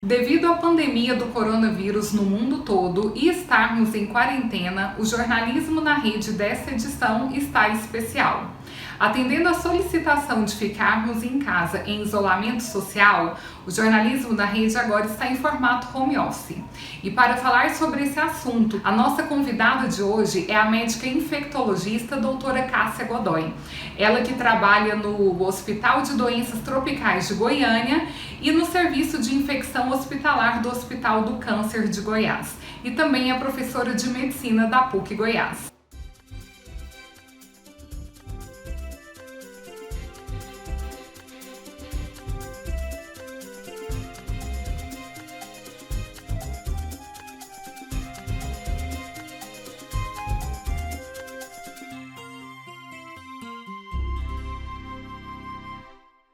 Devido à pandemia do coronavírus no mundo todo e estarmos em quarentena, o jornalismo na rede desta edição está especial. Atendendo à solicitação de ficarmos em casa em isolamento social, o jornalismo da rede agora está em formato home office. E para falar sobre esse assunto, a nossa convidada de hoje é a médica infectologista doutora Cássia Godoy. Ela que trabalha no Hospital de Doenças Tropicais de Goiânia e no Serviço de Infecção Hospitalar do Hospital do Câncer de Goiás. E também é professora de Medicina da PUC Goiás.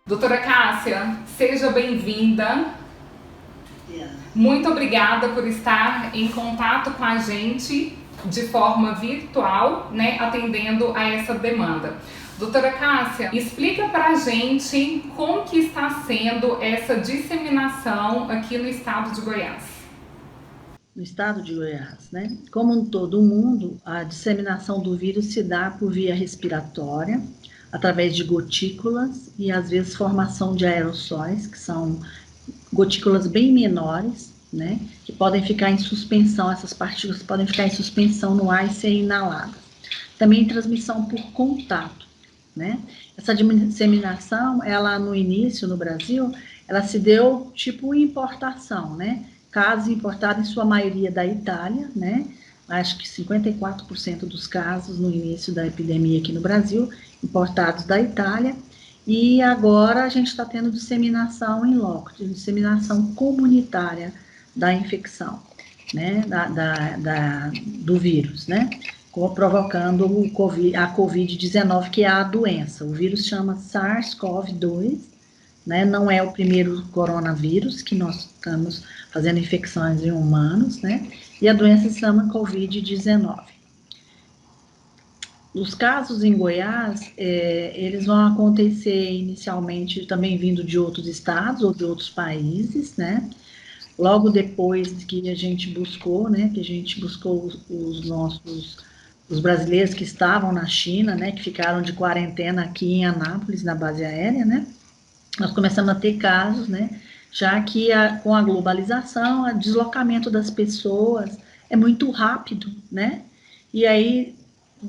Doutora Cássia, seja bem-vinda. Muito obrigada por estar em contato com a gente de forma virtual, né, atendendo a essa demanda. Doutora Cássia, explica pra gente como que está sendo essa disseminação aqui no estado de Goiás. No estado de Goiás, né? Como em todo o mundo, a disseminação do vírus se dá por via respiratória, através de gotículas e às vezes formação de aerossóis, que são gotículas bem menores, né? Que podem ficar em suspensão, essas partículas podem ficar em suspensão no ar e ser inaladas. Também transmissão por contato, né? Essa disseminação, ela no início no Brasil, ela se deu tipo importação, né? Casos importados em sua maioria da Itália, né? Acho que 54% dos casos no início da epidemia aqui no Brasil, importados da Itália, e agora a gente está tendo disseminação em loco, disseminação comunitária da infecção, né, do vírus, né, provocando a Covid-19, que é a doença. O vírus chama SARS-CoV-2, né, não é o primeiro coronavírus que nós estamos fazendo infecções em humanos, né, e a doença se chama Covid-19. Os casos em Goiás, eles vão acontecer inicialmente também vindo de outros estados ou de outros países, né? Logo depois que a gente buscou, né? Que a gente buscou os brasileiros que estavam na China, né? Que ficaram de quarentena aqui em Anápolis, na base aérea, né? Nós começamos a ter casos, né? Já que com a globalização, o deslocamento das pessoas é muito rápido, né? E aí,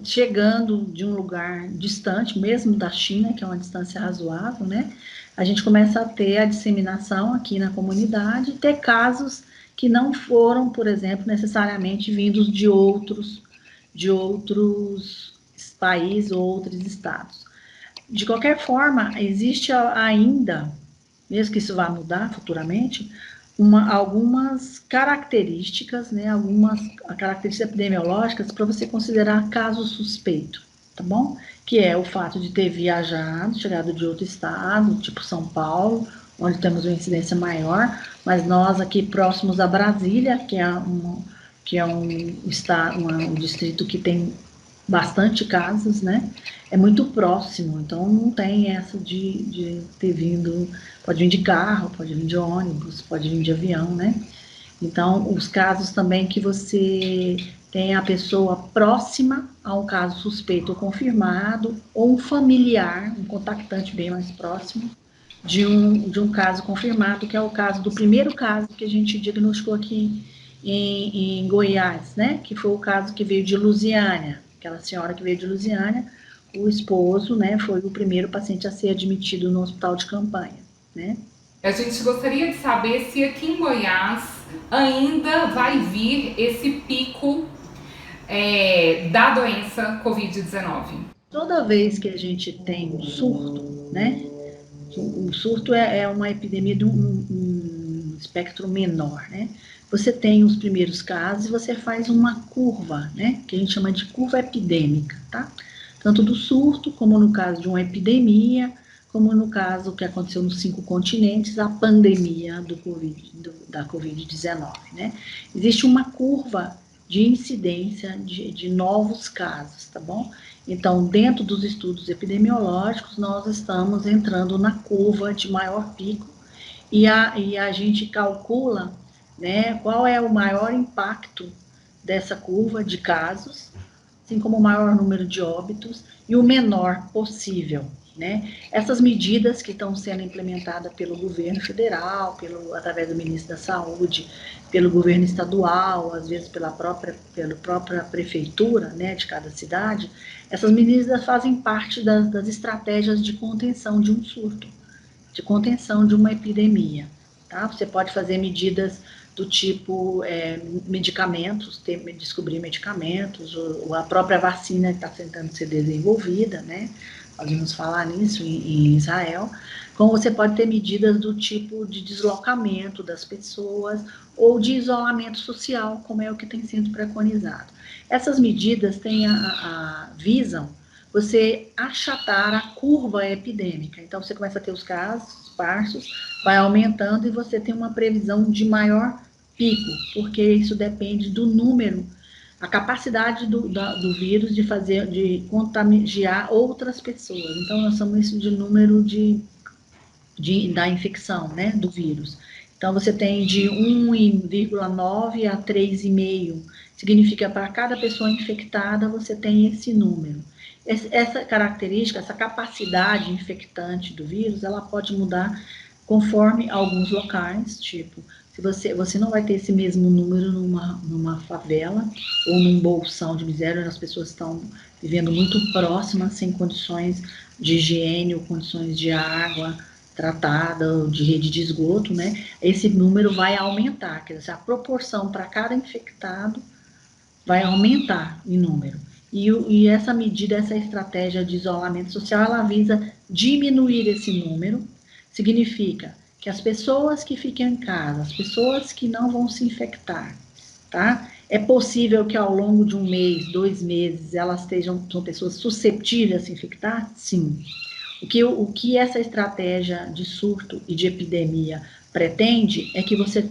chegando de um lugar distante, mesmo da China, que é uma distância razoável, né? A gente começa a ter a disseminação aqui na comunidade, ter casos que não foram, por exemplo, necessariamente vindos de outros países ou outros estados. De qualquer forma, existe ainda, mesmo que isso vá mudar futuramente, algumas características, né, algumas características epidemiológicas para você considerar caso suspeito, tá bom? Que é o fato de ter viajado, chegado de outro estado, tipo São Paulo, onde temos uma incidência maior, mas nós aqui próximos a Brasília, que é um distrito que tem bastante casos, né? É muito próximo, então não tem essa de ter vindo, pode vir de carro, pode vir de ônibus, pode vir de avião, né? Então, os casos também que você tem a pessoa próxima a um caso suspeito ou confirmado, ou um familiar, um contactante bem mais próximo de um caso confirmado, que é o caso do primeiro caso que a gente diagnosticou aqui em Goiás, né? Que foi o caso que veio de Lusiânia. Aquela senhora que veio de Lusiânia, o esposo, né, foi o primeiro paciente a ser admitido no hospital de campanha, né? A gente gostaria de saber se aqui em Goiás ainda vai vir esse pico da doença Covid-19. Toda vez que a gente tem um surto, né? O surto é uma epidemia de um espectro menor, né? Você tem os primeiros casos e você faz uma curva, né? Que a gente chama de curva epidêmica, tá? Tanto do surto, como no caso de uma epidemia, como no caso que aconteceu nos 5 continentes, a pandemia da Covid-19, né? Existe uma curva de incidência de novos casos, tá bom? Então, dentro dos estudos epidemiológicos, nós estamos entrando na curva de maior pico e a gente calcula, né, qual é o maior impacto dessa curva de casos, assim como o maior número de óbitos e o menor possível, né? Essas medidas que estão sendo implementadas pelo governo federal, através do ministro da Saúde, pelo governo estadual, às vezes pela própria prefeitura, né, de cada cidade, essas medidas fazem parte das estratégias de contenção de um surto, de contenção de uma epidemia. Tá? Você pode fazer medidas do tipo medicamentos, descobrir medicamentos, ou a própria vacina que está tentando ser desenvolvida, né? Podemos falar nisso em Israel. Como você pode ter medidas do tipo de deslocamento das pessoas ou de isolamento social, como é o que tem sido preconizado. Essas medidas visam você achatar a curva epidêmica. Então, você começa a ter os casos esparsos, vai aumentando e você tem uma previsão de maior pico, porque isso depende do número, a capacidade do vírus de contagiar outras pessoas. Então, nós chamamos isso de número da infecção, né, do vírus. Então, você tem de 1,9 a 3,5, significa para cada pessoa infectada, você tem esse número. Essa característica, essa capacidade infectante do vírus, ela pode mudar conforme alguns locais, tipo, se você não vai ter esse mesmo número numa favela ou num bolsão de miséria, onde as pessoas estão vivendo muito próximas, sem condições de higiene ou condições de água tratada, ou de rede de esgoto, né? Esse número vai aumentar, quer dizer, a proporção para cada infectado vai aumentar em número. E essa medida, essa estratégia de isolamento social, ela visa diminuir esse número, significa que as pessoas que ficam em casa, as pessoas que não vão se infectar, tá? É possível que ao longo de 1 mês, 2 meses, elas são pessoas suscetíveis a se infectar? Sim. O que essa estratégia de surto e de epidemia pretende é que você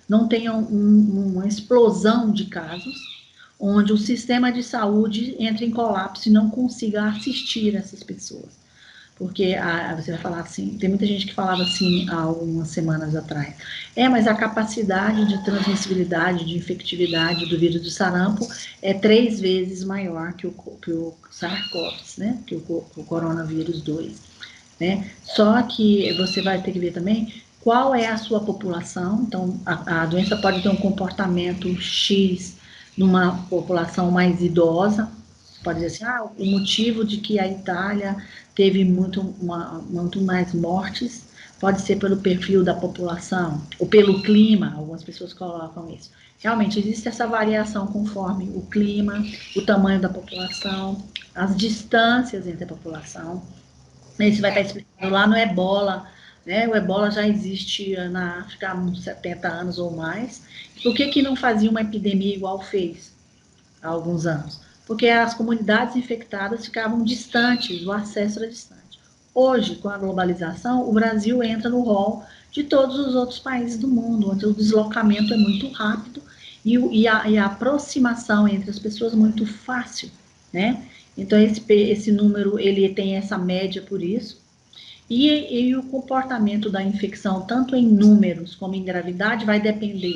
não tenha uma explosão de casos, onde o sistema de saúde entra em colapso e não consiga assistir essas pessoas. Porque você vai falar assim, tem muita gente que falava assim há algumas semanas atrás, mas a capacidade de transmissibilidade, de infectividade do vírus do sarampo é 3 vezes maior que o SARS-CoV, né? Que o coronavírus 2. Né? Só que você vai ter que ver também qual é a sua população. Então, a doença pode ter um comportamento X numa população mais idosa, pode dizer assim, o motivo de que a Itália teve muito mais mortes pode ser pelo perfil da população, ou pelo clima, algumas pessoas colocam isso. Realmente, existe essa variação conforme o clima, o tamanho da população, as distâncias entre a população. Isso vai estar explicado lá no Ebola, né? O Ebola já existe na África há uns 70 anos ou mais. Por que não fazia uma epidemia igual fez há alguns anos? Porque as comunidades infectadas ficavam distantes, o acesso era distante. Hoje, com a globalização, o Brasil entra no rol de todos os outros países do mundo, onde o deslocamento é muito rápido e a aproximação entre as pessoas é muito fácil, né? Então, esse número, ele tem essa média por isso. E o comportamento da infecção, tanto em números como em gravidade, vai depender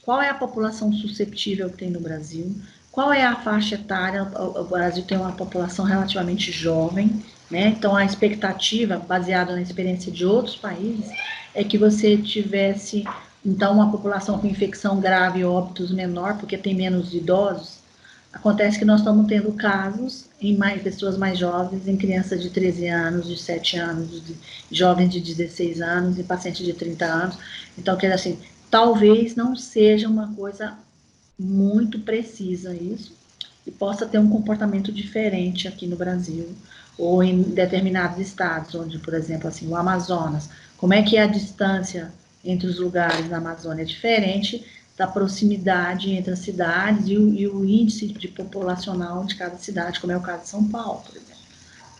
qual é a população susceptível que tem no Brasil, qual é a faixa etária. O Brasil tem uma população relativamente jovem, né? Então, a expectativa, baseada na experiência de outros países, é que você tivesse, então, uma população com infecção grave e óbitos menor, porque tem menos idosos. Acontece que nós estamos tendo casos em pessoas mais jovens, em crianças de 13 anos, de 7 anos, de jovens de 16 anos, e pacientes de 30 anos. Então, quer dizer assim, talvez não seja uma coisa muito precisa isso, e possa ter um comportamento diferente aqui no Brasil, ou em determinados estados, onde, por exemplo, assim, o Amazonas, como é que é a distância entre os lugares na Amazônia é diferente da proximidade entre as cidades e o índice de populacional de cada cidade, como é o caso de São Paulo, por exemplo,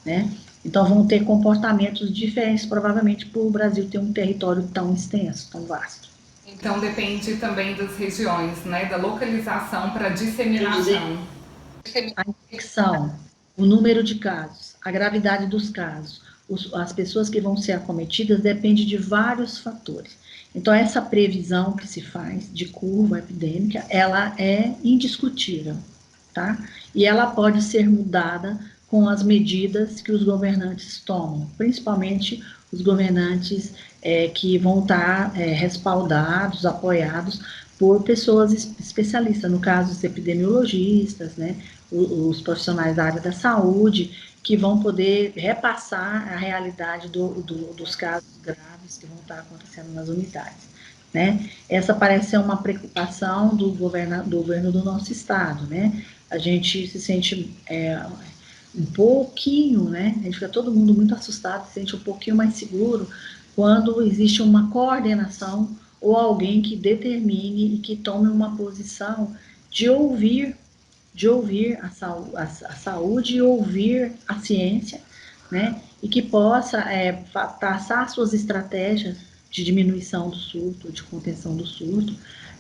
né? Então, vão ter comportamentos diferentes, provavelmente, por o Brasil ter um território tão extenso, tão vasto. Então, depende também das regiões, né? Da localização para disseminação. A infecção, o número de casos, a gravidade dos casos, as pessoas que vão ser acometidas depende de vários fatores. Então, essa previsão que se faz de curva epidêmica, ela é indiscutível, tá? E ela pode ser mudada com as medidas que os governantes tomam, principalmente os governantes que vão estar respaldados, apoiados por pessoas especialistas, no caso, os epidemiologistas, né, os profissionais da área da saúde, que vão poder repassar a realidade dos casos graves que vão estar acontecendo nas unidades. Né? Essa parece ser uma preocupação do governo do nosso estado. Né? A gente se sente um pouquinho, né? A gente fica todo mundo muito assustado, se sente um pouquinho mais seguro quando existe uma coordenação ou alguém que determine e que tome uma posição de ouvir a saúde e ouvir a ciência, né? E que possa passar suas estratégias de diminuição do surto, de contenção do surto,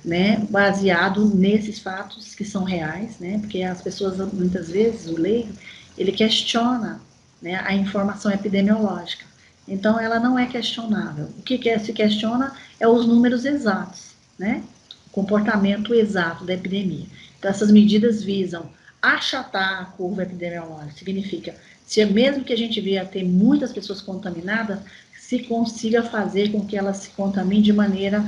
né? Baseado nesses fatos que são reais, né? Porque as pessoas, muitas vezes, o leigo, ele questiona, né, a informação epidemiológica. Então, ela não é questionável. O que se questiona é os números exatos, né? O comportamento exato da epidemia. Então, essas medidas visam achatar a curva epidemiológica. Significa, se mesmo que a gente venha ter muitas pessoas contaminadas, se consiga fazer com que elas se contaminem de maneira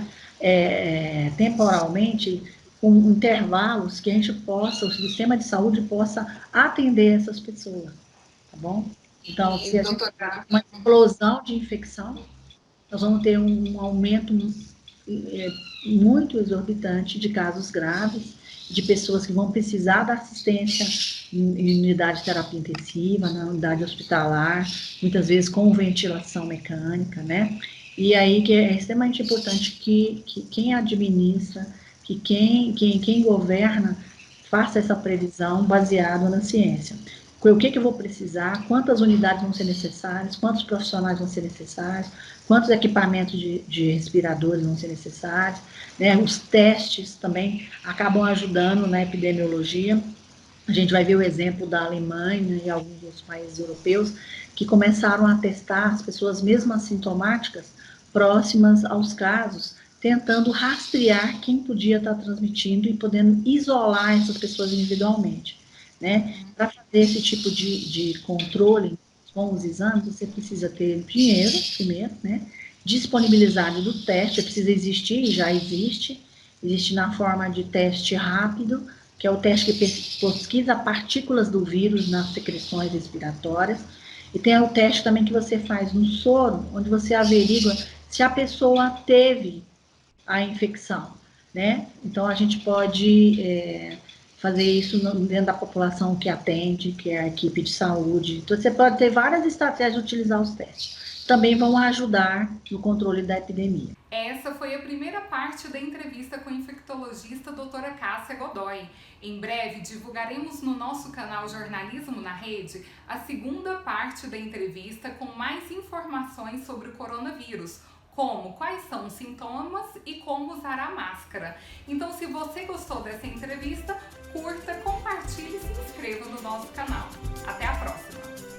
temporalmente, com intervalos que a gente possa, o sistema de saúde possa atender essas pessoas, tá bom? Então, se a gente tiver uma explosão de infecção, nós vamos ter um aumento muito exorbitante de casos graves, de pessoas que vão precisar da assistência em unidade de terapia intensiva, na unidade hospitalar, muitas vezes com ventilação mecânica, né? E aí que é extremamente importante que quem administra, que quem governa, faça essa previsão baseada na ciência. O que eu vou precisar, quantas unidades vão ser necessárias, quantos profissionais vão ser necessários, quantos equipamentos de respiradores vão ser necessários, né? Os testes também acabam ajudando na epidemiologia. A gente vai ver o exemplo da Alemanha e alguns outros países europeus que começaram a testar as pessoas mesmo assintomáticas próximas aos casos, tentando rastrear quem podia estar transmitindo e podendo isolar essas pessoas individualmente. Né? Para fazer esse tipo de controle com os exames, você precisa ter dinheiro, primeiro, né? Disponibilidade do teste, precisa existir, e já existe na forma de teste rápido, que é o teste que pesquisa partículas do vírus nas secreções respiratórias, e tem o teste também que você faz no soro, onde você averigua se a pessoa teve a infecção, né? Então, a gente pode fazer isso dentro da população que atende, que é a equipe de saúde. Então, você pode ter várias estratégias de utilizar os testes. Também vão ajudar no controle da epidemia. Essa foi a primeira parte da entrevista com a infectologista doutora Cássia Godoy. Em breve, divulgaremos no nosso canal Jornalismo na Rede a segunda parte da entrevista com mais informações sobre o coronavírus, como quais são os sintomas e como usar a máscara. Então, se você gostou dessa entrevista, curta, compartilhe e se inscreva no nosso canal. Até a próxima!